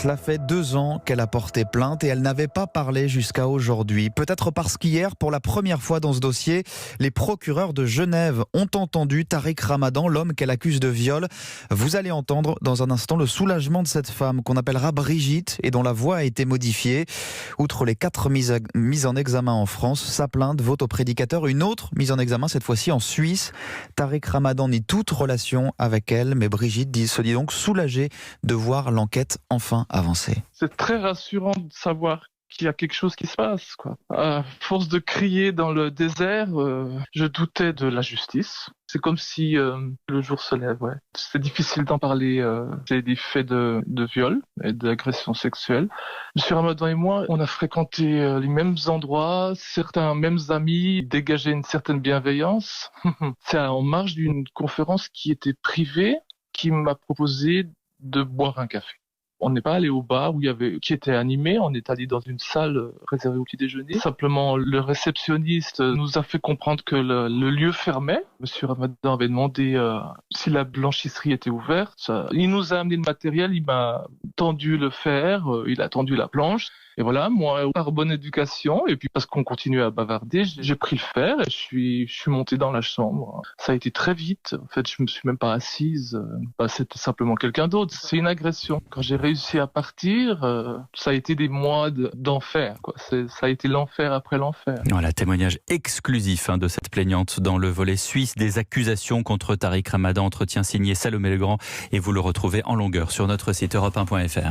Cela fait 2 ans qu'elle a porté plainte et elle n'avait pas parlé jusqu'à aujourd'hui. Peut-être parce qu'hier, pour la première fois dans ce dossier, les procureurs de Genève ont entendu Tariq Ramadan, l'homme qu'elle accuse de viol. Vous allez entendre dans un instant le soulagement de cette femme qu'on appellera Brigitte et dont la voix a été modifiée. Outre les 4 mises en examen en France, sa plainte vaut au prédicateur une autre mise en examen, cette fois-ci en Suisse. Tariq Ramadan nie toute relation avec elle, mais Brigitte se dit donc soulagée de voir l'enquête enfin avancer. C'est très rassurant de savoir qu'il y a quelque chose qui se passe, quoi. À force de crier dans le désert, je doutais de la justice. C'est comme si le jour se lève, ouais. C'est difficile d'en parler. C'est des faits de viol et d'agression sexuelle. Monsieur Ramadan et moi, on a fréquenté les mêmes endroits, certains mêmes amis, dégageaient une certaine bienveillance. C'est en marge d'une conférence qui était privée, qui m'a proposé de boire un café. On n'est pas allé au bar qui était animé, on est allé dans une salle réservée au petit déjeuner. Simplement, le réceptionniste nous a fait comprendre que le lieu fermait. Monsieur Ramadan avait demandé si la blanchisserie était ouverte. Il nous a amené le matériel, il m'a tendu le fer, il a tendu la planche. Et voilà, moi, par bonne éducation, et puis parce qu'on continuait à bavarder, j'ai pris le fer et je suis monté dans la chambre. Ça a été très vite. En fait, je me suis même pas assise. C'était simplement quelqu'un d'autre. C'est une agression. Quand j'ai réussi à partir, ça a été des mois d'enfer, quoi. Ça a été l'enfer après l'enfer. Voilà, témoignage exclusif de cette plaignante dans le volet suisse des accusations contre Tariq Ramadan. Entretien signé Salomé Legrand et vous le retrouvez en longueur sur notre site europe1.fr.